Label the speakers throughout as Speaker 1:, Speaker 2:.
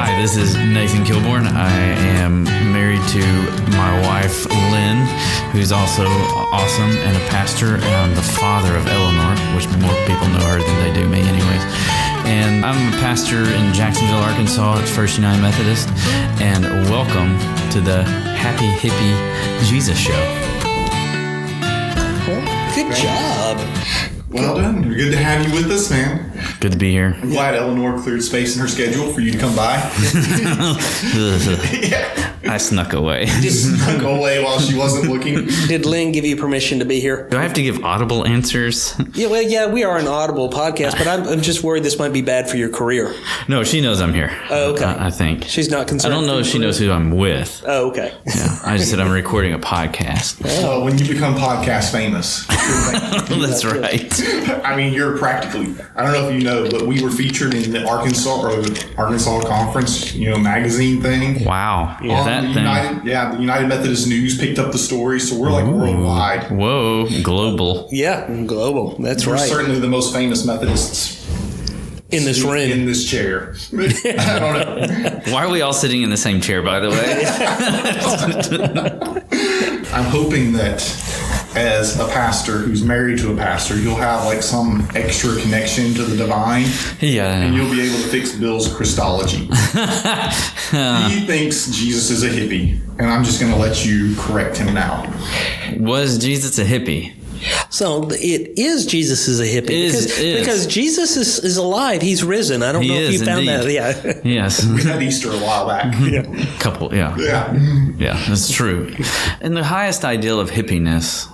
Speaker 1: Hi, this is Nathan Kilborn. I am married to my wife, Lynn, who's also awesome and a pastor, and I'm the father of Eleanor, which more people know her than they do me anyways. And I'm a pastor in Jacksonville, Arkansas at First United Methodist, and welcome to the Happy Hippie Jesus Show.
Speaker 2: Well, good job.
Speaker 3: Well done. Good to have you with us, man.
Speaker 1: Good to be here.
Speaker 3: I'm glad Eleanor cleared space in her schedule for you to come by.
Speaker 1: Yeah. I snuck away.
Speaker 3: Just snuck away while she wasn't looking.
Speaker 2: Did Lynn give you permission to be here?
Speaker 1: Do I have to give audible answers?
Speaker 2: Yeah, we are an audible podcast, but I'm just worried this might be bad for your career.
Speaker 1: No, she knows I'm here.
Speaker 2: Oh, okay.
Speaker 1: I think.
Speaker 2: She's not concerned.
Speaker 1: I don't know if she knows who I'm with.
Speaker 2: Oh, okay.
Speaker 1: Yeah, I just said I'm recording a podcast.
Speaker 3: So when you become podcast famous.
Speaker 1: That's right.
Speaker 3: I mean, you're practically, I don't know if you know, but we were featured in the Arkansas Conference, magazine thing.
Speaker 1: Wow. Yeah, that thing.
Speaker 3: The United Methodist News picked up the story, so we're like worldwide.
Speaker 1: Whoa, global.
Speaker 2: Yeah, global. That's
Speaker 3: We're
Speaker 2: right.
Speaker 3: certainly the most famous Methodists
Speaker 2: in this room.
Speaker 3: In this chair. I don't know.
Speaker 1: Why are we all sitting in the same chair, by the way?
Speaker 3: I'm hoping that as a pastor who's married to a pastor, you'll have like some extra connection to the divine.
Speaker 1: Yeah.
Speaker 3: And you'll be able to fix Bill's Christology. He thinks Jesus is a hippie, and I'm just going to let you correct him now.
Speaker 1: Was Jesus a hippie?
Speaker 2: So it is Jesus is a hippie because Jesus is alive. He's risen. I don't know if you found that. Yeah.
Speaker 1: Yes.
Speaker 3: We had Easter a while back.
Speaker 1: Couple. Yeah. Yeah, that's true. And the highest ideal of hippiness,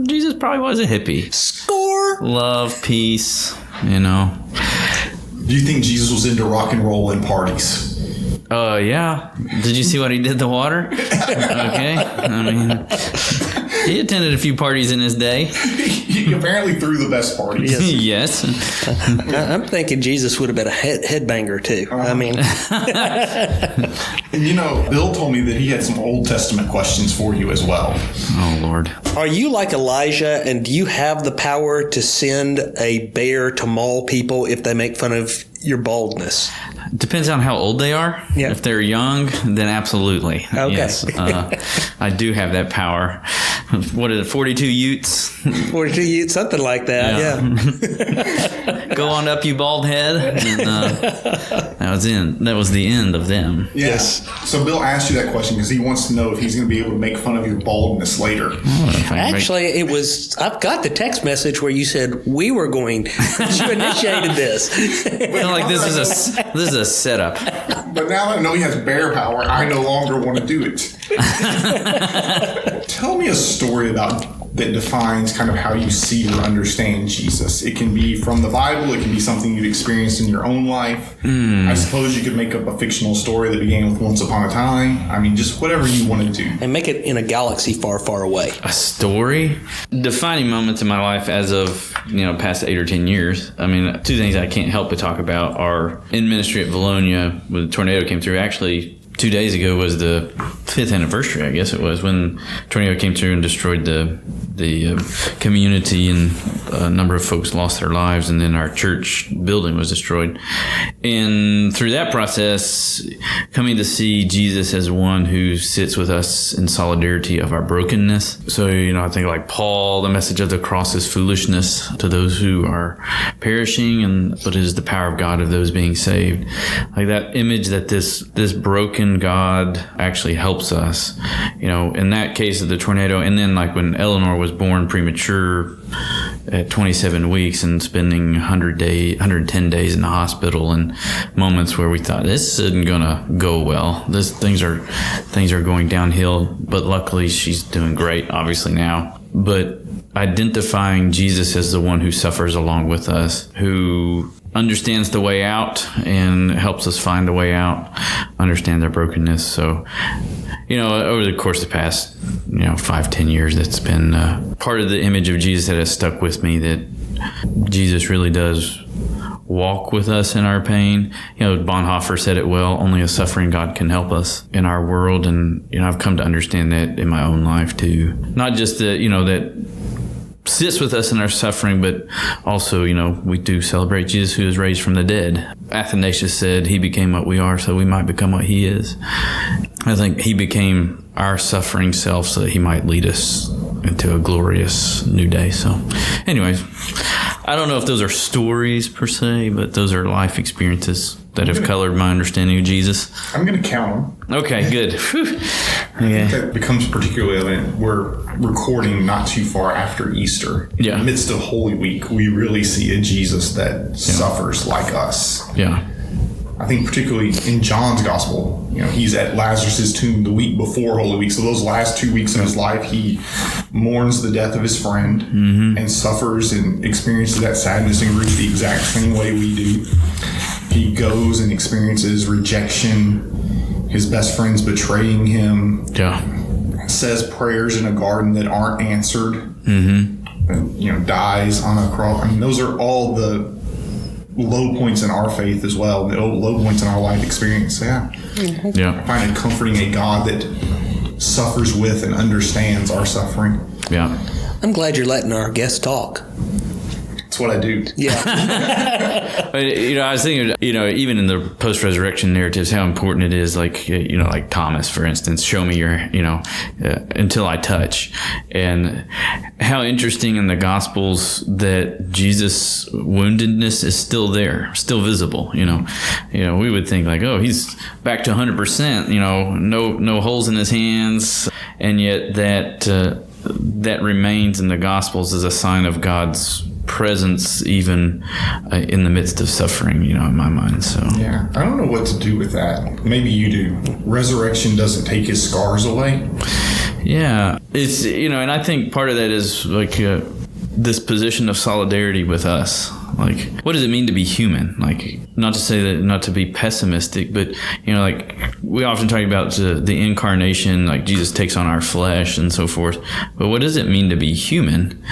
Speaker 1: Jesus probably was a hippie.
Speaker 2: Score.
Speaker 1: Love, peace.
Speaker 3: Do you think Jesus was into rock and roll and parties?
Speaker 1: Yeah. Did you see what he did to the water? Okay. I mean, he attended a few parties in his day.
Speaker 3: He apparently threw the best parties.
Speaker 1: Yes.
Speaker 2: I'm thinking Jesus would have been a headbanger too. I mean.
Speaker 3: Bill told me that he had some Old Testament questions for you as well.
Speaker 1: Oh, Lord.
Speaker 2: Are you like Elijah, and do you have the power to send a bear to maul people if they make fun of your baldness?
Speaker 1: Depends on how old they are.
Speaker 2: Yeah.
Speaker 1: If they're young, then absolutely.
Speaker 2: Okay.
Speaker 1: Yes. I do have that power. What is it, 42 Utes?
Speaker 2: 42 Utes, something like that. Yeah.
Speaker 1: Go on up, you bald head. And, that was the end of them.
Speaker 3: Yes. So Bill asked you that question because he wants to know if he's going to be able to make fun of your baldness later.
Speaker 2: Actually, I've got the text message where you said you initiated this.
Speaker 1: I feel like this is a setup.
Speaker 3: But now that I know he has bear power, I no longer want to do it. Tell me a story that defines kind of how you see or understand Jesus. It can be from the Bible. It can be something you've experienced in your own life. I suppose you could make up a fictional story that began with once upon a time. I mean, just whatever you want to do.
Speaker 2: And make it in a galaxy far, far away.
Speaker 1: A story? Defining moments in my life as of, past 8 or 10 years. I mean, two things I can't help but talk about are in ministry at Valonia when the tornado came through. Actually, 2 days ago was the 5th anniversary, I guess it was, when the tornado came through and destroyed the community, and a number of folks lost their lives, and then our church building was destroyed. And through that process, coming to see Jesus as one who sits with us in solidarity of our brokenness. So, I think like Paul, the message of the cross is foolishness to those who are perishing, but it is the power of God of those being saved. Like that image that this broken God actually helps us, in that case of the tornado. And then like when Eleanor was born premature at 27 weeks and spending 110 days in the hospital, and moments where we thought this isn't gonna go well. Things are going downhill, but luckily she's doing great, obviously now. But identifying Jesus as the one who suffers along with us, who understands the way out and helps us find the way out, understand their brokenness. So, over the course of the past, 5-10 years, that's been part of the image of Jesus that has stuck with me, that Jesus really does walk with us in our pain. Bonhoeffer said it well, only a suffering God can help us in our world. And, I've come to understand that in my own life too. Not just that sits with us in our suffering, but also, we do celebrate Jesus who was raised from the dead. Athanasius said he became what we are so we might become what he is. I think he became our suffering self so that he might lead us into a glorious new day. So anyways, I don't know if those are stories per se, but those are life experiences that have colored my understanding of Jesus.
Speaker 3: I'm going to count them.
Speaker 1: Okay, good.
Speaker 3: Okay. That becomes particularly evident. We're recording not too far after Easter.
Speaker 1: Yeah.
Speaker 3: In the midst of Holy Week, we really see a Jesus that suffers like us.
Speaker 1: Yeah.
Speaker 3: I think particularly in John's gospel, he's at Lazarus' tomb the week before Holy Week. So those last 2 weeks in his life, he mourns the death of his friend and suffers and experiences that sadness and grief the exact same way we do. He goes and experiences rejection, his best friends betraying him.
Speaker 1: Yeah.
Speaker 3: Says prayers in a garden that aren't answered. And, dies on a cross. I mean, those are all the low points in our faith as well, the low points in our life experience. Yeah. I find it comforting a God that suffers with and understands our suffering.
Speaker 1: Yeah.
Speaker 2: I'm glad you're letting our guests talk.
Speaker 3: That's what I do.
Speaker 1: Yeah. But, I was thinking, even in the post-resurrection narratives, how important it is, like Thomas, for instance, show me your, until I touch. And how interesting in the Gospels that Jesus' woundedness is still there, still visible, we would think like, oh, he's back to 100%, no holes in his hands. And yet that remains in the Gospels as a sign of God's presence even in the midst of suffering, in my mind. So
Speaker 3: yeah, I don't know what to do with that. Maybe you do. Resurrection doesn't take his scars away. Yeah,
Speaker 1: it's and I think part of that is like this position of solidarity with us. Like, what does it mean to be human? Like, not to say that, not to be pessimistic, but, we often talk about the incarnation, like Jesus takes on our flesh and so forth. But what does it mean to be human?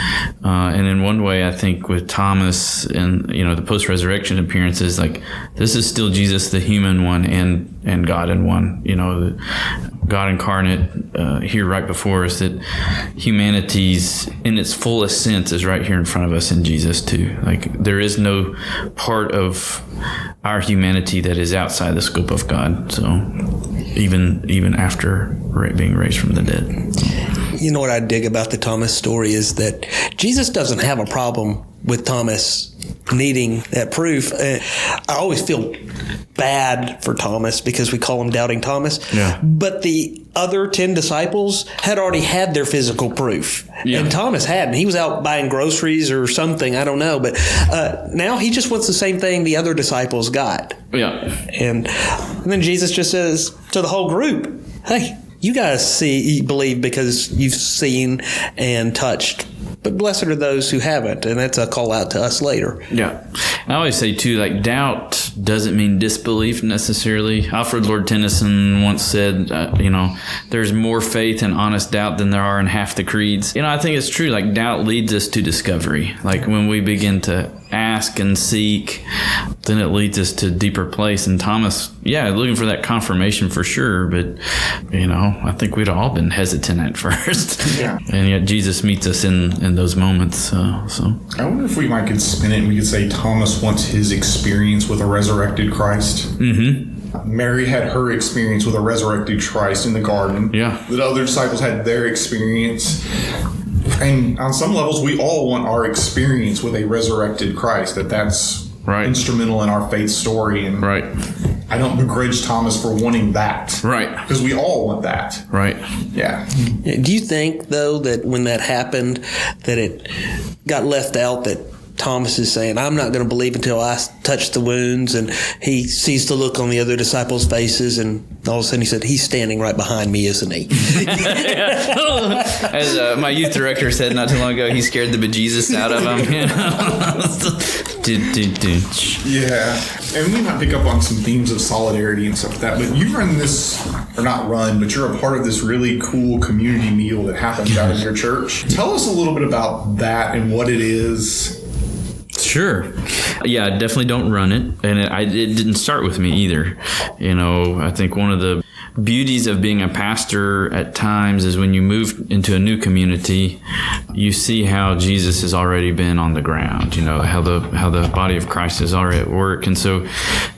Speaker 1: And in one way, I think with Thomas and, the post-resurrection appearances, like, this is still Jesus, the human one, and God in one, God incarnate here right before us, that humanity's in its fullest sense is right here in front of us in Jesus too. Like, there is no part of our humanity that is outside the scope of God. So even after being raised from the dead.
Speaker 2: You know what I dig about the Thomas story is that Jesus doesn't have a problem with Thomas needing that proof. I always feel bad for Thomas because we call him Doubting Thomas. Yeah. But the other 10 disciples had already had their physical proof. Yeah. And Thomas hadn't. He was out buying groceries or something. I don't know. But now he just wants the same thing the other disciples got.
Speaker 1: Yeah.
Speaker 2: And then Jesus just says to the whole group, hey, you guys believe because you've seen and touched. But blessed are those who haven't, and that's a call out to us later.
Speaker 1: Yeah. I always say, too, like, doubt doesn't mean disbelief necessarily. Alfred Lord Tennyson once said, there's more faith in honest doubt than there are in half the creeds. I think it's true. Like, doubt leads us to discovery. Like, when we begin to ask and seek, then it leads us to a deeper place. And Thomas, looking for that confirmation for sure, but I think we'd all been hesitant at first. Yeah. And yet Jesus meets us in those moments. So
Speaker 3: I wonder if we could spin it and we could say Thomas wants his experience with a resurrected Christ. Mm-hmm. Mary had her experience with a resurrected Christ in the garden. Yeah. The other disciples had their experience. And on some levels, we all want our experience with a resurrected Christ, that's right, instrumental in our faith story. And right. I don't begrudge Thomas for wanting that. Right. Because we all want that.
Speaker 1: Right.
Speaker 3: Yeah.
Speaker 2: Do you think, though, that when that happened, that it got left out that Thomas is saying, I'm not going to believe until I touch the wounds, and he sees the look on the other disciples' faces, and all of a sudden he said, he's standing right behind me, isn't he?
Speaker 1: As my youth director said not too long ago, he scared the bejesus out of him.
Speaker 3: Yeah, and we might pick up on some themes of solidarity and stuff like that, but you run this, or not run, but you're a part of this really cool community meal that happens out of your church. Tell us a little bit about that and what it is.
Speaker 1: Sure. Yeah, I definitely don't run it. And it didn't start with me either. I think one of the beauties of being a pastor at times is when you move into a new community, you see how Jesus has already been on the ground, how the body of Christ is already at work. And so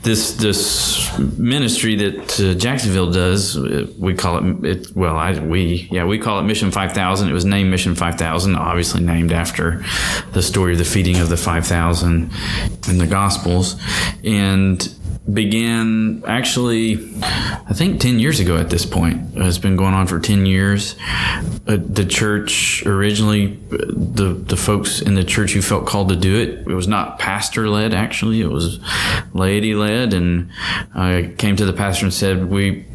Speaker 1: this ministry that Jacksonville does, we call it we call it Mission 5000. It was named Mission 5000, obviously named after the story of the feeding of the 5,000 in the Gospels, and began actually, I think 10 years ago at this point. It's been going on for 10 years. The church originally, the folks in the church who felt called to do it was not pastor-led, actually. It was laity-led. And I came to the pastor and said, we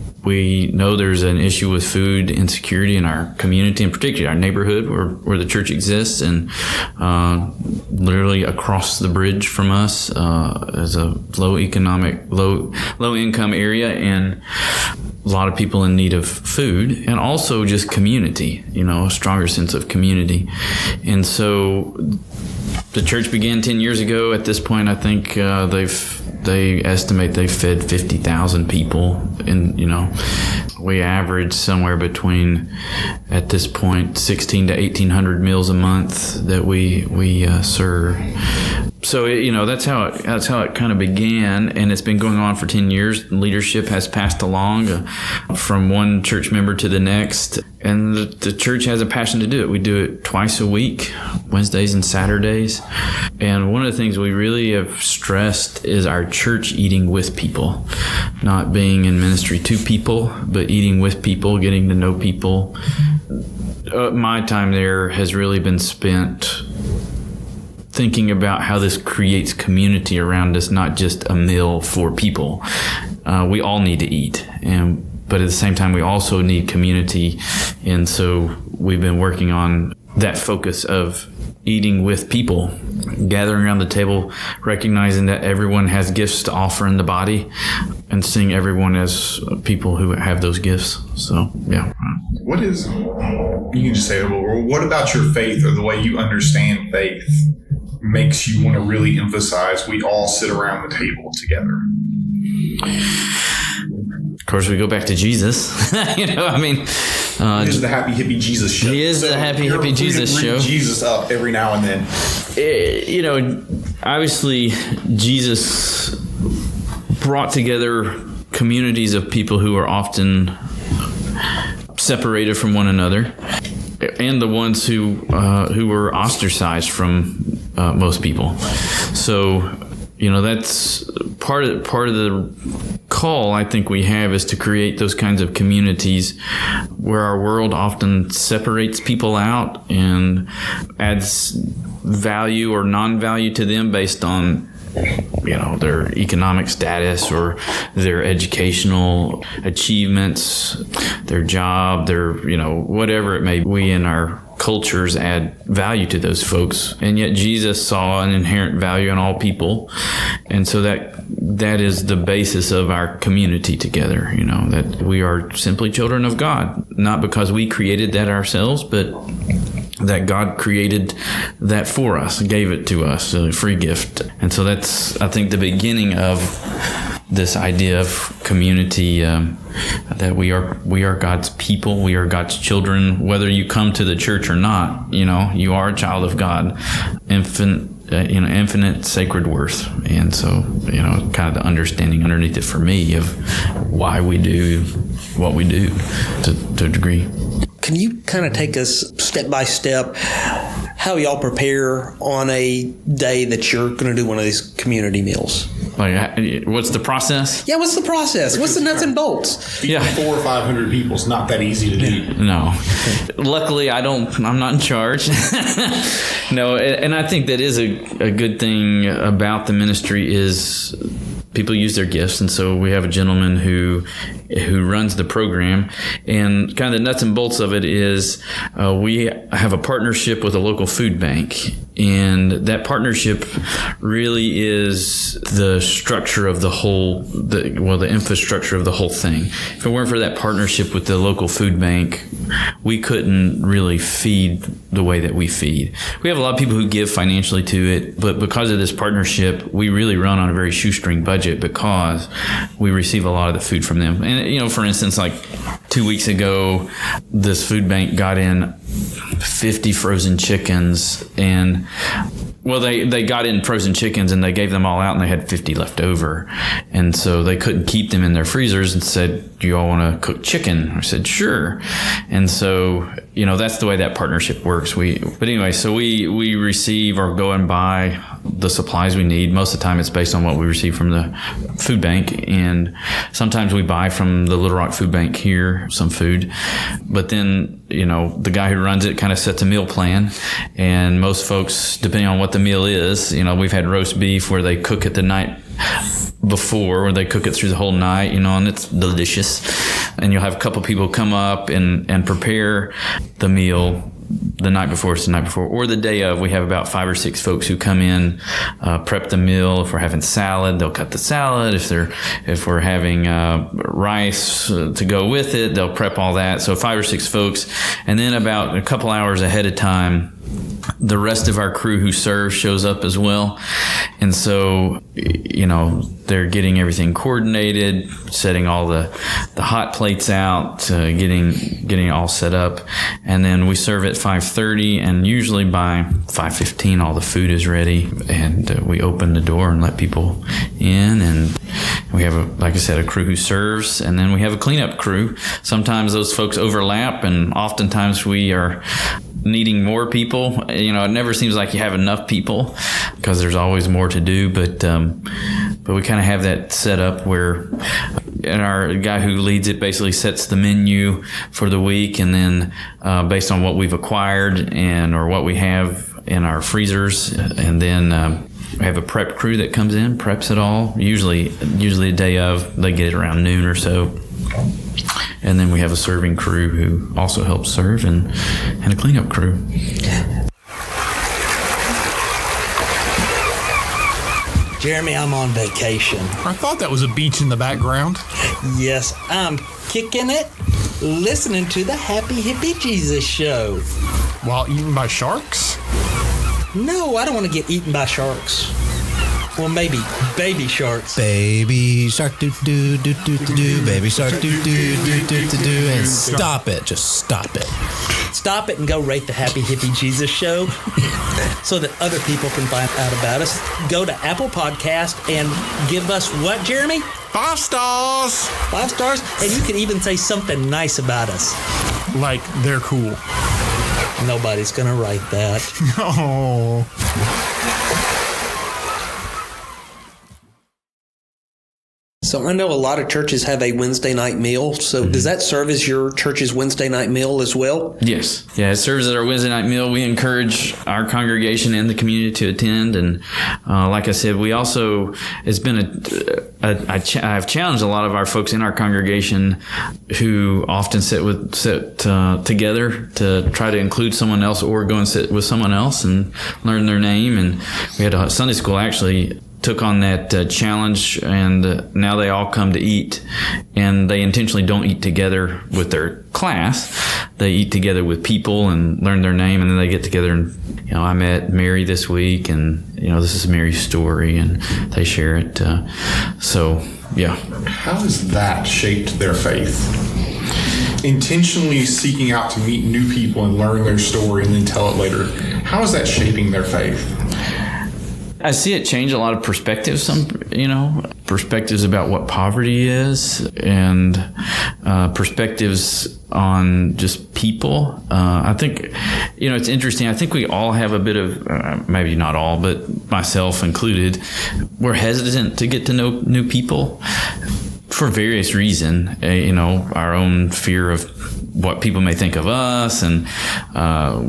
Speaker 1: know there's an issue with food insecurity in our community, in particular our neighborhood where the church exists, and literally across the bridge from us is a low income area, and a lot of people in need of food, and also just community, a stronger sense of community. And so the church began 10 years ago. At this point, I think they estimate they've fed 50,000 people, and we average somewhere between, at this point, 1,600 to 1,800 meals a month that we serve. So that's how it kind of began, and it's been going on for 10 years. Leadership has passed along from one church member to the next, and the church has a passion to do it. We do it twice a week, Wednesdays and Saturdays. And one of the things we really have stressed is our church eating with people, not being in ministry to people, but eating with people, getting to know people. My time there has really been spent thinking about how this creates community around us, not just a meal for people. We all need to eat, but at the same time, we also need community. And so we've been working on that focus of eating with people, gathering around the table, recognizing that everyone has gifts to offer in the body, and seeing everyone as people who have those gifts. So, yeah.
Speaker 3: You can just say, well, what about your faith, or the way you understand faith, makes you want to really emphasize we all sit around the table together?
Speaker 1: Of course, we go back to Jesus. He is
Speaker 3: the Happy Hippie Jesus show.
Speaker 1: He is the Happy Hippie Jesus show.
Speaker 3: Jesus up every now and then.
Speaker 1: Obviously, Jesus brought together communities of people who are often separated from one another, and the ones who were ostracized from most people. So, that's part of the call I think we have, is to create those kinds of communities where our world often separates people out and adds value or non-value to them based on their economic status or their educational achievements, their job, their whatever it may be. We in our cultures add value to those folks, and yet Jesus saw an inherent value in all people, and so that is the basis of our community together. That we are simply children of God, not because we created that ourselves, but that God created that for us, gave it to us, a free gift. And so that's, I think, the beginning of this idea of community, that we are God's people, we are God's children. Whether you come to the church or not, you are a child of God, infinite sacred worth. And so, kind of the understanding underneath it for me of why we do what we do to a degree.
Speaker 2: Can you kind of take us step by step how y'all prepare on a day that you're going to do one of these community meals?
Speaker 1: Like, what's the process?
Speaker 2: Yeah, what's the process? What's the nuts and bolts?
Speaker 3: Feeding 400 or 500 people is not that easy to do.
Speaker 1: No. Luckily, I'm not in charge. No, and I think that is a good thing about the ministry is people use their gifts. And so we have a gentleman who runs the program, and kind of the nuts and bolts of it is we have a partnership with a local food bank. And that partnership really is the structure of the whole, the infrastructure of the whole thing. If it weren't for that partnership with the local food bank, we couldn't really feed the way that we feed. We have a lot of people who give financially to it, but because of this partnership, we really run on a very shoestring budget because we receive a lot of the food from them. And, for instance, like 2 weeks ago, this food bank got in 50 frozen chickens, and they got in frozen chickens and they gave them all out and they had 50 left over. And so they couldn't keep them in their freezers and said, do you all want to cook chicken? I said, sure. And so, that's the way that partnership works. So we receive or go and buy the supplies we need. Most of the time it's based on what we receive from the food bank. And sometimes we buy from the Little Rock Food Bank here some food. But then, the guy who runs it kind of sets a meal plan. And most folks, depending on what the meal is, we've had roast beef where they cook it the night before, or they cook it through the whole night, and it's delicious. And you'll have a couple people come up and prepare the meal the night before, or the day of. We have about 5 or 6 folks who come in, prep the meal. If we're having salad, they'll cut the salad. If we're having rice to go with it, they'll prep all that. So 5 or 6 folks, and then about a couple hours ahead of time, the rest of our crew who serves shows up as well. And so, they're getting everything coordinated, setting all the hot plates out, getting all set up. And then we serve at 5:30, and usually by 5:15 all the food is ready, and we open the door and let people in. And we have, like I said, a crew who serves, and then we have a cleanup crew. Sometimes those folks overlap, and oftentimes we are needing more people. It never seems like you have enough people because there's always more to do, but we kind of have that set up where, and our guy who leads it basically sets the menu for the week, and then based on what we've acquired or what we have in our freezers, and then we have a prep crew that comes in, preps it all. Usually the day of, they get it around noon or so. And then we have a serving crew who also helps serve, and a cleanup crew.
Speaker 2: Jeremy, I'm on vacation.
Speaker 4: I thought that was a beach in the background.
Speaker 2: Yes, I'm kicking it, listening to the Happy Hippie Jesus show.
Speaker 4: While eaten by sharks?
Speaker 2: No, I don't want to get eaten by sharks. Well, maybe baby sharks.
Speaker 5: Baby shark do do do do do do. Baby shark do do do do do do. And stop it. Just stop it.
Speaker 2: Stop it and go rate the Happy Hippie Jesus show so that other people can find out about us. Go to Apple Podcast and give us what, Jeremy?
Speaker 4: 5 stars.
Speaker 2: 5 stars? And you can even say something nice about us.
Speaker 4: Like they're cool.
Speaker 2: Nobody's going to write that.
Speaker 4: Oh.
Speaker 2: So I know a lot of churches have a Wednesday night meal. So does that serve as your church's Wednesday night meal as well?
Speaker 1: Yes. Yeah, it serves as our Wednesday night meal. We encourage our congregation and the community to attend. And like I said, we also, it's been I've challenged a lot of our folks in our congregation who often sit together to try to include someone else or go and sit with someone else and learn their name. And we had a Sunday school actually took on that challenge, and now they all come to eat, and they intentionally don't eat together with their class. They eat together with people and learn their name, and then they get together and, I met Mary this week, and, this is Mary's story, and they share it. So, yeah.
Speaker 3: How has that shaped their faith? Intentionally seeking out to meet new people and learn their story and then tell it later. How is that shaping their faith?
Speaker 1: I see it change a lot of perspectives, perspectives about what poverty is, and perspectives on just people. I think, it's interesting. I think we all have a bit of, maybe not all, but myself included, we're hesitant to get to know new people for various reasons. Our own fear of what people may think of us, and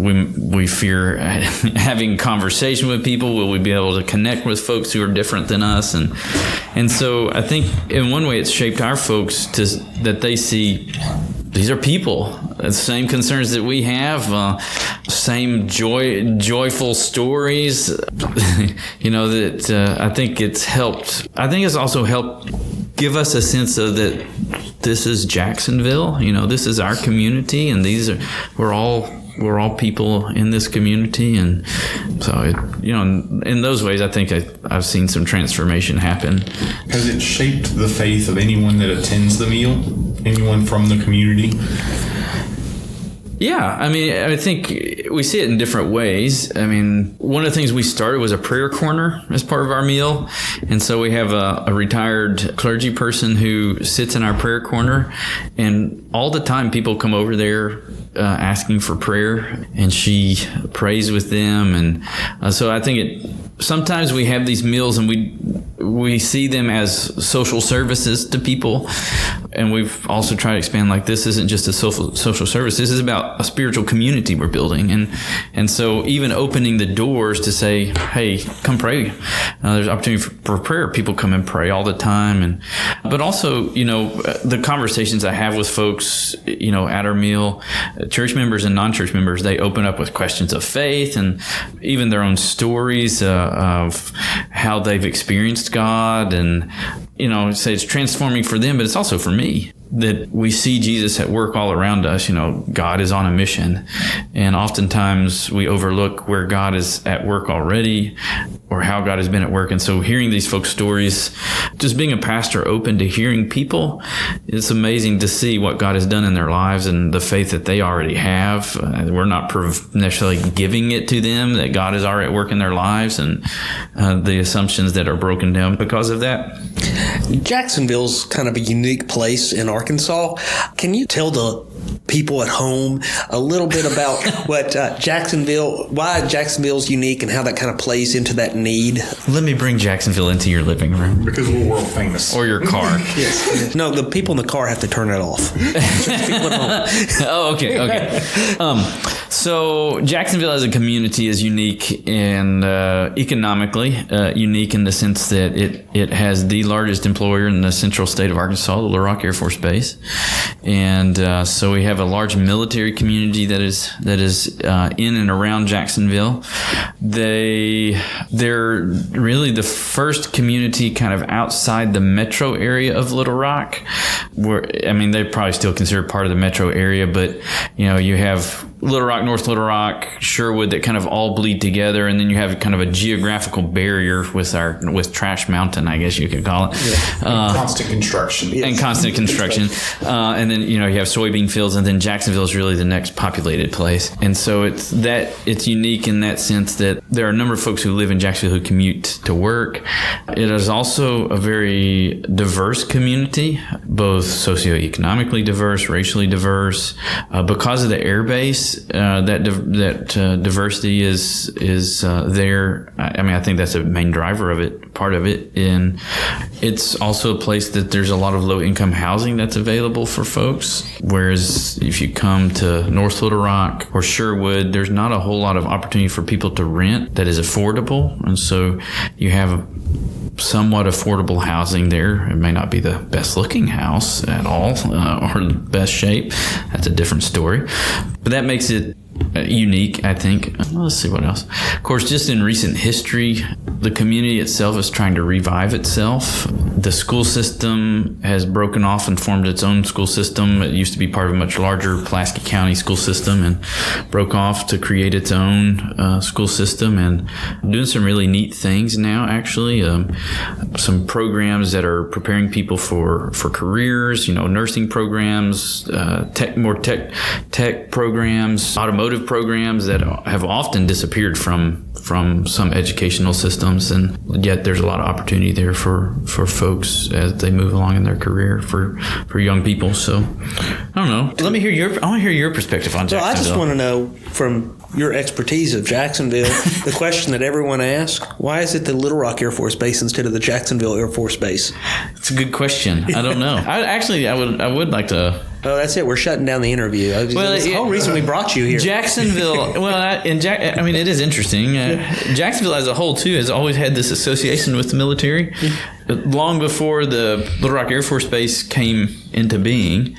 Speaker 1: we fear having conversation with people. Will we be able to connect with folks who are different than us? And so I think in one way it's shaped our folks that they see these are people, same concerns that we have, same joyful stories. That I think it's helped. I think it's also helped give us a sense of that this is Jacksonville. This is our community, and we're all people in this community, and so in those ways, I think I've seen some transformation happen.
Speaker 3: Has it shaped the faith of anyone that attends the meal? Anyone from the community?
Speaker 1: Yeah, I think we see it in different ways. One of the things we started was a prayer corner as part of our meal. And so we have a retired clergy person who sits in our prayer corner. And all the time people come over there asking for prayer, and she prays with them. And so I think sometimes we have these meals and we see them as social services to people. And we've also tried to expand, like, this isn't just a social service. This is about a spiritual community we're building. And so even opening the doors to say, hey, come pray. There's opportunity for prayer. People come and pray all the time. But also, the conversations I have with folks, at our meal, church members and non-church members, they open up with questions of faith and even their own stories of how they've experienced God. And, say it's transforming for them, but it's also for me, that we see Jesus at work all around us. God is on a mission, and oftentimes we overlook where God is at work already or how God has been at work. And so hearing these folks' stories, just being a pastor open to hearing people, it's amazing to see what God has done in their lives and the faith that they already have. We're not necessarily giving it to them, that God is already at work in their lives, and the assumptions that are broken down because of that.
Speaker 2: Jacksonville's kind of a unique place in Arkansas. Can you tell the people at home a little bit about why Jacksonville's unique and how that kind of plays into that need?
Speaker 1: Let me bring Jacksonville into your living room.
Speaker 3: Because we're world famous.
Speaker 1: Or your car.
Speaker 2: Yes. No, the people in the car have to turn it off. People at home.
Speaker 1: Oh, okay. So Jacksonville as a community is unique and economically unique in the sense that it has the largest employer in the central state of Arkansas, the Little Rock Air Force Base. And so we have a large military community that is in and around Jacksonville. They're really the first community kind of outside the metro area of Little Rock. They probably still consider part of the metro area, but you have Little Rock, North Little Rock, Sherwood that kind of all bleed together, and then you have kind of a geographical barrier with Trash Mountain, I guess you could call it.
Speaker 3: Yeah. Constant construction.
Speaker 1: Yes. And constant construction. And then you have soybean fields, and then Jacksonville is really the next populated place. And so it's unique in that sense that there are a number of folks who live in Jacksonville who commute to work. It is also a very diverse community, both socioeconomically diverse, racially diverse. Because of the air base, that diversity is there. I think that's a main driver of it, part of it. And it's also a place that there's a lot of low income housing that's available for folks. Whereas if you come to North Little Rock or Sherwood, there's not a whole lot of opportunity for people to rent that is affordable. And so you have somewhat affordable housing there. It may not be the best looking house at all or the best shape. That's a different story. But that makes it unique, I think. Let's see what else. Of course, just in recent history, the community itself is trying to revive itself. The school system has broken off and formed its own school system. It used to be part of a much larger Pulaski County school system and broke off to create its own school system, and doing some really neat things now, actually. Some programs that are preparing people for careers, nursing programs, tech programs, automotive programs that have often disappeared from some educational systems, and yet there's a lot of opportunity there for folks as they move along in their career for young people. So I don't know. I want to hear your perspective on Jacksonville.
Speaker 2: Well, I just want to know from your expertise of Jacksonville, the question that everyone asks: why is it the Little Rock Air Force Base instead of the Jacksonville Air Force Base?
Speaker 1: It's a good question. I don't know. I would like to
Speaker 2: Oh, that's it. We're shutting down the interview. That's the whole reason we brought you here.
Speaker 1: Jacksonville, I mean, it is interesting. Jacksonville as a whole, too, has always had this association with the military. Long before the Little Rock Air Force Base came into being,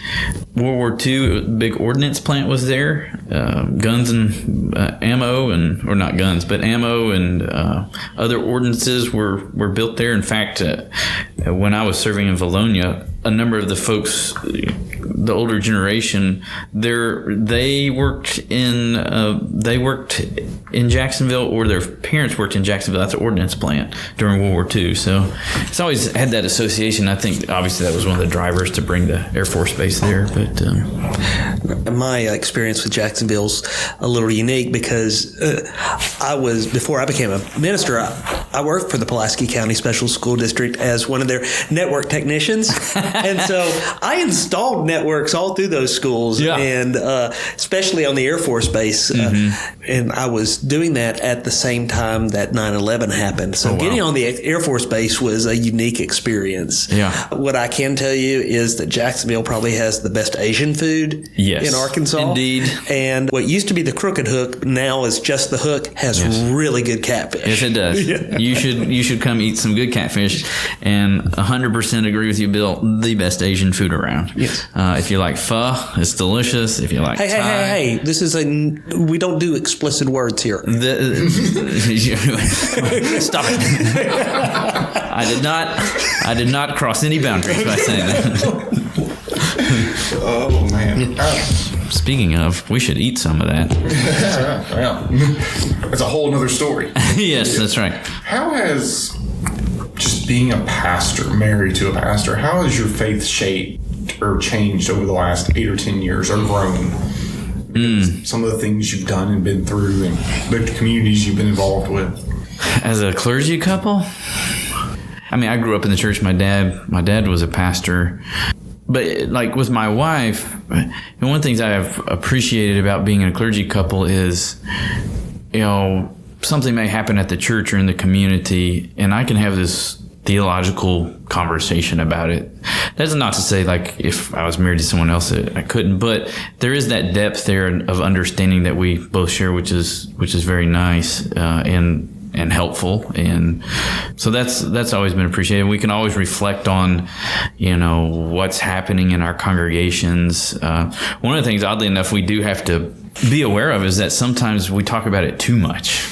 Speaker 1: World War II, a big ordnance plant was there. Guns and ammo, or not guns, but ammo and other ordnances were built there. In fact, when I was serving in Valonia, a number of the folks, the older generation, they worked in Jacksonville, or their parents worked in Jacksonville. That's an ordnance plant during World War II. So it's always had that association. I think obviously that was one of the drivers to bring the Air Force Base there. But
Speaker 2: my experience with Jacksonville's a little unique because before I became a minister, I worked for the Pulaski County Special School District as one of their network technicians. And so I installed networks all through those schools, and especially on the Air Force Base. And I was doing that at the same time that 9/11 happened. So getting on the Air Force Base was a unique experience.
Speaker 1: Yeah.
Speaker 2: What I can tell you is that Jacksonville probably has the best Asian food in Arkansas.
Speaker 1: Indeed.
Speaker 2: And what used to be the Crooked Hook now is just the Hook, has really good catfish.
Speaker 1: Yes, it does. You should come eat some good catfish. And 100% agree with you, Bill. The best Asian food around. Yes. If you like pho, it's delicious. If you like Thai.
Speaker 2: Hey, this is we don't do explicit words here.
Speaker 1: Stop it. I did not cross any boundaries by saying that.
Speaker 3: Oh, man.
Speaker 1: Speaking of, we should eat some of that.
Speaker 3: That's a whole other story.
Speaker 1: Yes, that's right.
Speaker 3: How has just being a pastor, married to a pastor, how has your faith shaped or changed over the last 8 or 10 years, or grown? Some of the things you've done and been through, and the communities you've been involved with.
Speaker 1: As a clergy couple, I mean, I grew up in the church. My dad was a pastor. But like with my wife, and one of the things I've appreciated about being a clergy couple is, something may happen at the church or in the community, and I can have this theological conversation about it. That's not to say like if I was married to someone else I couldn't, but there is that depth there of understanding that we both share, which is very nice and helpful, and so that's always been appreciated. We can always reflect on what's happening in our congregations. One of the things, oddly enough, we do have to be aware of is that sometimes we talk about it too much,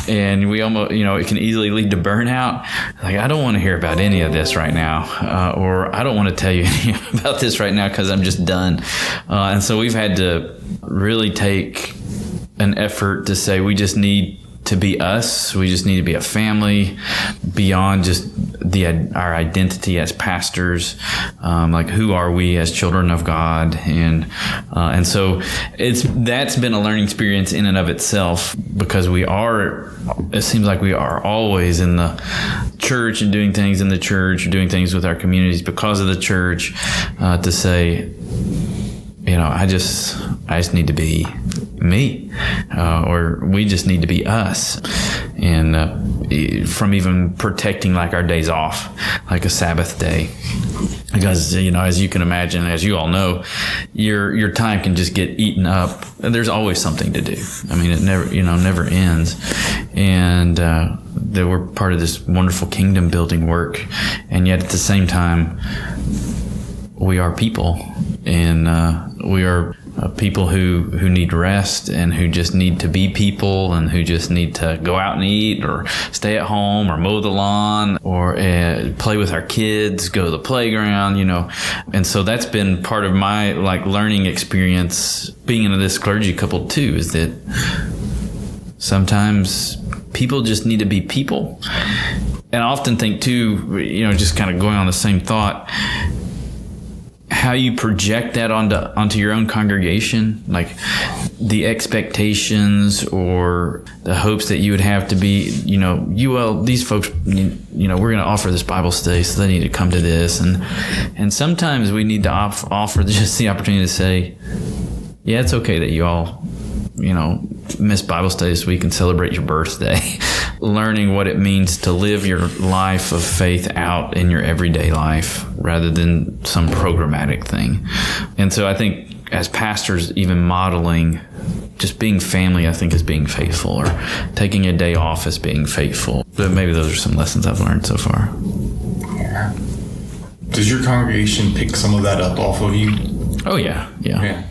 Speaker 1: and we almost it can easily lead to burnout. Like, I don't want to hear about any of this right now, or I don't want to tell you about this right now because I'm just done. And so we've had to really take an effort to say we just need to be us. We just need to be a family beyond just our identity as pastors. Like, who are we as children of God? And so that's been a learning experience in and of itself, because it seems like we are always in the church and doing things in the church, doing things with our communities because of the church, to say, I just need to be me, or we just need to be us. And from even protecting like our days off, like a Sabbath day, because as you can imagine, as you all know, your time can just get eaten up. There's always something to do. I mean, it never ends. And that we're part of this wonderful kingdom building work, and yet at the same time, we are people, and we are people who need rest, and who just need to be people, and who just need to go out and eat, or stay at home, or mow the lawn, or play with our kids, go to the playground, And so that's been part of my learning experience being into this clergy couple too, is that sometimes people just need to be people. And I often think too, just kind of going on the same thought, how you project that onto your own congregation, like the expectations or the hopes that you would have to be, these folks, we're going to offer this Bible study, so they need to come to this. And sometimes we need to offer just the opportunity to say, yeah, it's okay that you all, miss Bible study this week and celebrate your birthday. Learning what it means to live your life of faith out in your everyday life rather than some programmatic thing. And so I think as pastors, even modeling just being family, I think, is being faithful, or taking a day off as being faithful. But maybe those are some lessons I've learned so far.
Speaker 3: Yeah. Does your congregation pick some of that up off of you?
Speaker 1: Oh, yeah,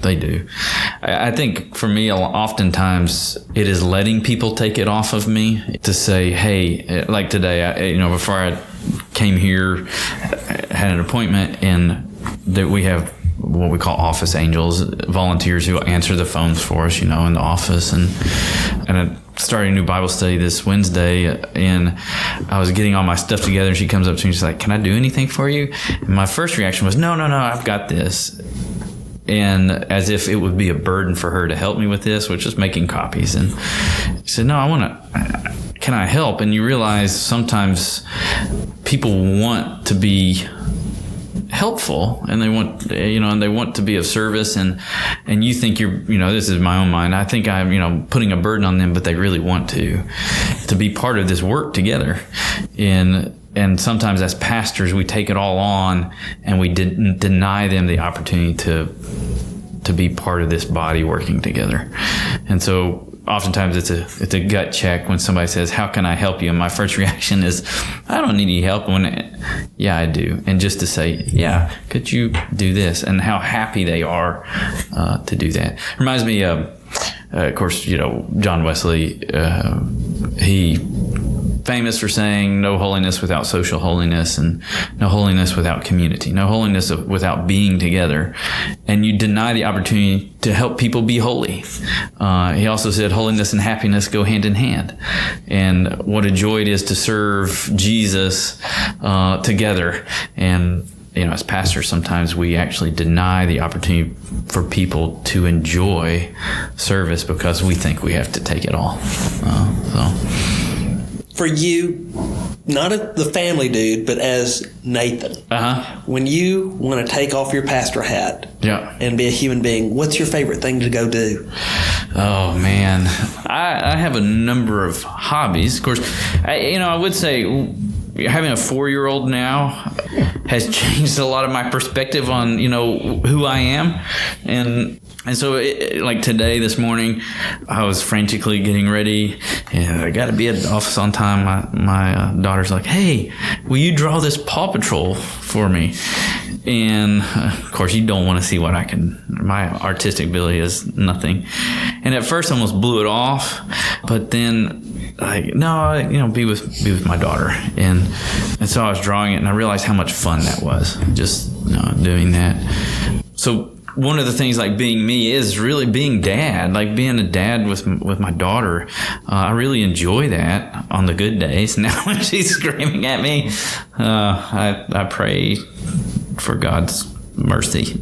Speaker 1: they do. I think for me, oftentimes it is letting people take it off of me to say, hey, like today, before I came here, I had an appointment, and that we have what we call office angels, volunteers who answer the phones for us, in the office. And I started a new Bible study this Wednesday, and I was getting all my stuff together, and she comes up to me, she's like, can I do anything for you? And my first reaction was, no, I've got this. And as if it would be a burden for her to help me with this, which is making copies. And she said, no, can I help? And you realize sometimes people want to be helpful, and they want to be of service, and you think you're, this is my own mind, I think I'm, putting a burden on them, but they really want to be part of this work together. And sometimes as pastors, we take it all on, and we deny them the opportunity to be part of this body working together. And so oftentimes it's a gut check when somebody says, how can I help you? And my first reaction is, I don't need any help. Yeah, I do. And just to say, yeah, could you do this? And how happy they are to do that. Reminds me of course, John Wesley, he famous for saying no holiness without social holiness, and no holiness without community, no holiness without being together. And you deny the opportunity to help people be holy. He also said holiness and happiness go hand in hand. And what a joy it is to serve Jesus together. And as pastors, sometimes we actually deny the opportunity for people to enjoy service because we think we have to take it all.
Speaker 2: For you, not the family dude, but as Nathan, when you want to take off your pastor hat and be a human being, what's your favorite thing to go do?
Speaker 1: Oh, man. I have a number of hobbies. Of course, I would say having a 4-year-old now has changed a lot of my perspective on, who I am. And so, like today, this morning, I was frantically getting ready, and I got to be at the office on time. My daughter's like, hey, will you draw this Paw Patrol for me? And, of course, you don't want to see what my artistic ability is nothing. And at first, I almost blew it off, but then, be with my daughter. And so I was drawing it, and I realized how much fun that was, just doing that. So one of the things, like being me, is really being dad, like being a dad with my daughter. I really enjoy that on the good days. Now when she's screaming at me, I pray for God's mercy.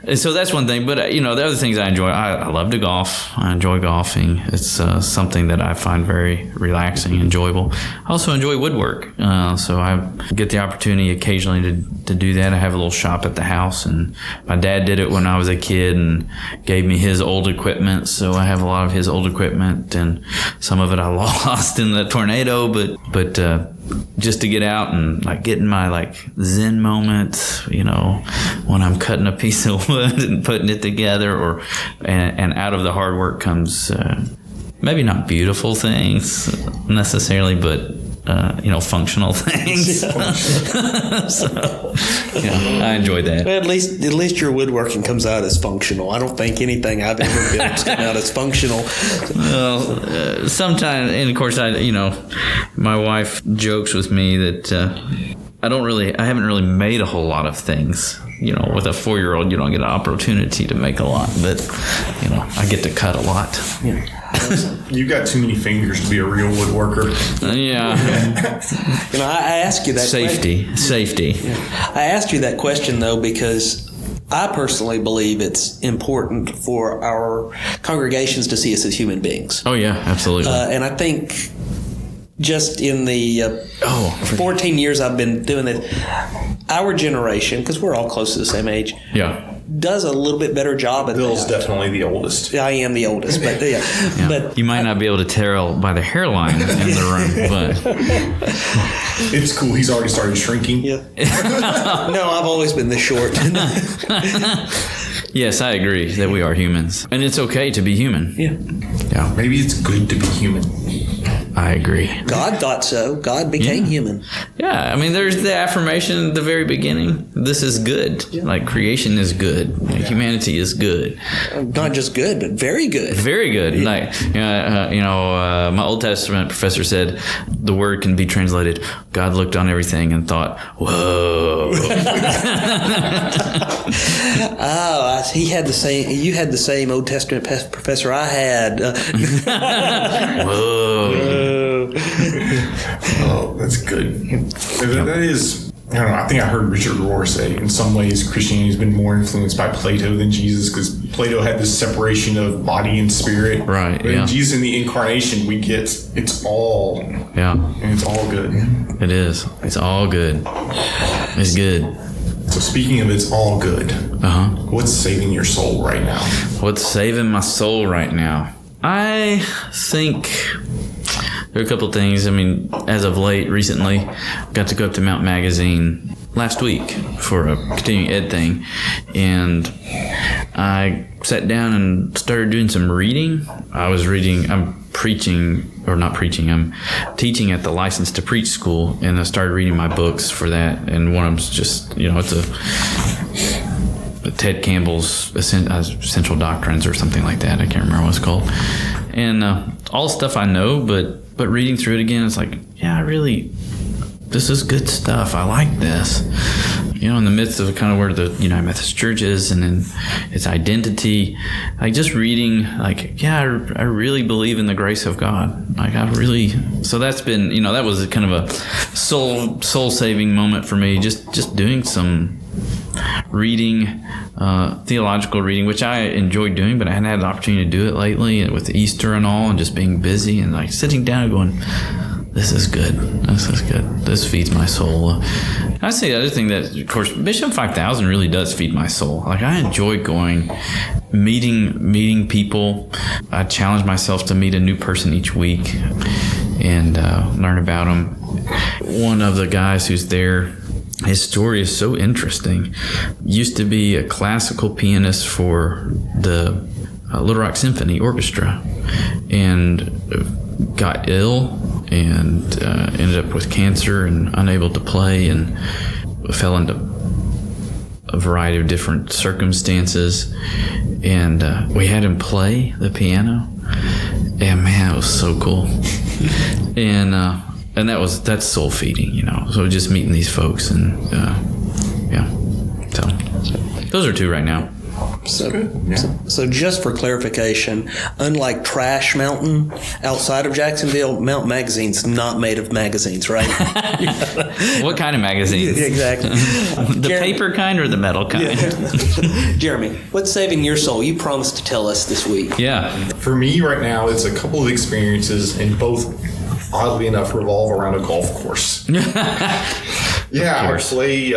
Speaker 1: And so that's one thing. But, the other things I enjoy, I love to golf. I enjoy golfing. It's something that I find very relaxing, enjoyable. I also enjoy woodwork. So I get the opportunity occasionally to do that. I have a little shop at the house, and my dad did it when I was a kid and gave me his old equipment. So I have a lot of his old equipment, and some of it I lost in the tornado, but just to get out and get in my Zen moments, when I'm cutting a piece of wood and putting it together, and out of the hard work comes maybe not beautiful things necessarily, but functional things. So, I enjoyed that.
Speaker 2: Well, at least your woodworking comes out as functional. I don't think anything I've ever built has come out as functional.
Speaker 1: Well, sometimes, and of course, my wife jokes with me that I haven't really made a whole lot of things. With a 4-year-old, you don't get an opportunity to make a lot, but I get to cut a lot.
Speaker 2: Yeah.
Speaker 3: You've got too many fingers to be a real woodworker.
Speaker 1: Yeah.
Speaker 2: I ask you that
Speaker 1: Safety.
Speaker 2: Yeah. I asked you that question, though, because I personally believe it's important for our congregations to see us as human beings.
Speaker 1: Oh, yeah, absolutely.
Speaker 2: And I think just in the 14 years I've been doing this, our generation, because we're all close to the same age, does a little bit better job at
Speaker 3: Bill's
Speaker 2: that.
Speaker 3: definitely the oldest.
Speaker 2: I am the oldest, but yeah. But
Speaker 1: You might not be able to tell by the hairline in the room, but
Speaker 3: It's cool. He's already started shrinking.
Speaker 2: yeah. No, I've always been this short.
Speaker 1: yes, I agree that we are humans. And it's okay to be human.
Speaker 2: Yeah.
Speaker 1: Yeah,
Speaker 3: Maybe it's good to be human.
Speaker 1: I agree.
Speaker 2: God thought so. God became human.
Speaker 1: Yeah, I mean, there's the affirmation at the very beginning. This is good. Like, creation is good. Like, humanity is good.
Speaker 2: Not just good, but very good.
Speaker 1: Very good. Like, my Old Testament professor said the word can be translated, God looked on everything and thought, whoa.
Speaker 2: He had the same. You had the same Old Testament professor I had.
Speaker 1: Whoa.
Speaker 3: Oh, that's good. That is, I don't know, I think I heard Richard Rohr say, in some ways, Christianity has been more influenced by Plato than Jesus, because Plato had this separation of body and spirit.
Speaker 1: Right,
Speaker 3: But
Speaker 1: yeah.
Speaker 3: in Jesus, in the incarnation, we get it's all,
Speaker 1: Yeah,
Speaker 3: and it's all good.
Speaker 1: it is. It's all good. It's good.
Speaker 3: So speaking of it's all good,
Speaker 1: Uh-huh.
Speaker 3: what's saving your soul right now?
Speaker 1: What's saving my soul right now? I think there are a couple things. I mean, as of late, recently, got to go up to Mount Magazine last week for a continuing ed thing, and I sat down and started doing some reading. I'm teaching at the License to Preach school, and I started reading my books for that, and one of them's just, it's Ted Campbell's Essential Doctrines or something like that. I can't remember what it's called. And all stuff I know, but reading through it again, it's like, yeah, this is good stuff. I like this. In the midst of kind of where the United Methodist Church is and in its identity, like just reading, like, yeah, I really believe in the grace of God. Like so that's been, that was kind of a soul saving moment for me. Just doing some reading, theological reading, which I enjoyed doing, but I hadn't had an opportunity to do it lately, and with Easter and all, and just being busy and like sitting down and going, this is good. This is good. This feeds my soul. I say the other thing that, of course, Bishop 5000 really does feed my soul. Like, I enjoy going, meeting people. I challenge myself to meet a new person each week and learn about them. One of the guys who's there, his story is so interesting. Used to be a classical pianist for the Little Rock Symphony Orchestra, and got ill and ended up with cancer and unable to play, and fell into a variety of different circumstances. And we had him play the piano, and man, it was so cool. And that's soul feeding, So just meeting these folks, and so those are two right now.
Speaker 2: So just for clarification, unlike Trash Mountain outside of Jacksonville, Mount Magazine's not made of magazines, right?
Speaker 1: What kind of magazines?
Speaker 2: Exactly.
Speaker 1: The paper kind or the metal kind?
Speaker 2: Jeremy, what's saving your soul? You promised to tell us this week.
Speaker 1: Yeah.
Speaker 3: For me right now, it's a couple of experiences, and both, oddly enough, revolve around a golf course. Yeah, I play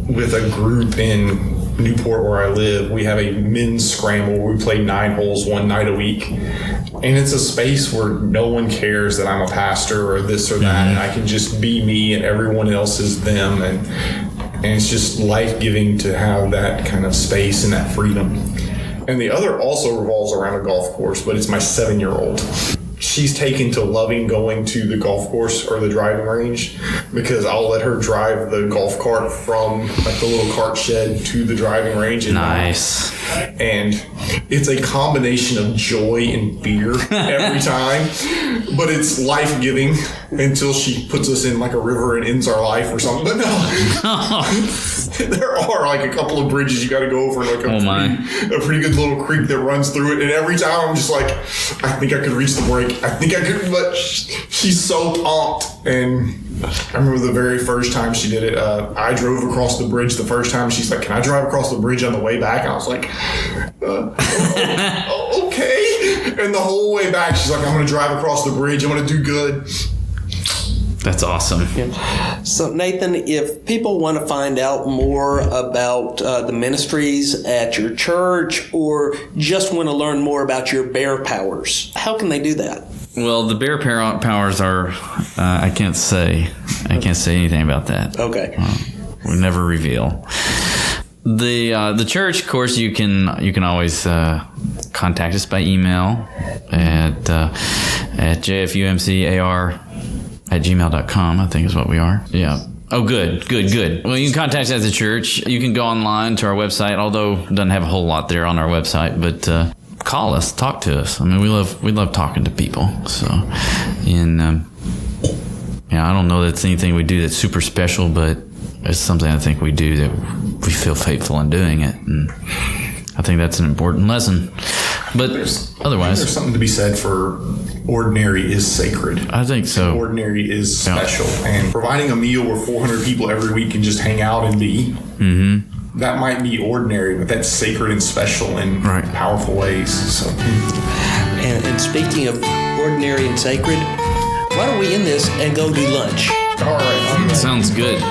Speaker 3: with a group in Newport where I live. We have a men's scramble where we play 9 holes one night a week, and it's a space where no one cares that I'm a pastor or this or that, and I can just be me and everyone else is them, and it's just life-giving to have that kind of space and that freedom. And the other also revolves around a golf course, but it's my 7-year-old. She's taken to loving going to the golf course or the driving range, because I'll let her drive the golf cart from like the little cart shed to the driving range. And
Speaker 1: Nice.
Speaker 3: And it's a combination of joy and fear every time, but it's life-giving until she puts us in like a river and ends our life or something. But no, there are like a couple of bridges you got to go over, like a pretty good little creek that runs through it. And every time I'm just like, I think I could reach the break. I think I could, but she's so pumped. And I remember the very first time she did it, I drove across the bridge the first time. She's like, can I drive across the bridge on the way back? And I was like, okay. And the whole way back, she's like, I'm going to drive across the bridge. I'm going to do good.
Speaker 1: That's awesome.
Speaker 2: So, Nathan, if people want to find out more about the ministries at your church or just want to learn more about your bear powers, how can they do that?
Speaker 1: Well, the bear powers are, I can't say anything about that.
Speaker 2: Okay.
Speaker 1: We never reveal. The church, of course, you can always contact us by email at jfumcar@gmail.com, I think is what we are. Yeah. Oh, good. Well, you can contact us at the church. You can go online to our website, although it doesn't have a whole lot there on our website, but call us, talk to us. I mean, we love talking to people. So, and I don't know that it's anything we do that's super special, but it's something I think we do that we feel faithful in doing it, and I think that's an important lesson. But otherwise,
Speaker 3: there's something to be said for ordinary is sacred.
Speaker 1: I think so.
Speaker 3: Ordinary is special, and providing a meal where 400 people every week can just hang out and be. Mm-hmm. That might be ordinary, but that's sacred and special in powerful ways. So,
Speaker 2: and speaking of ordinary and sacred, why don't we end this and go do lunch?
Speaker 3: all right.
Speaker 1: Sounds good.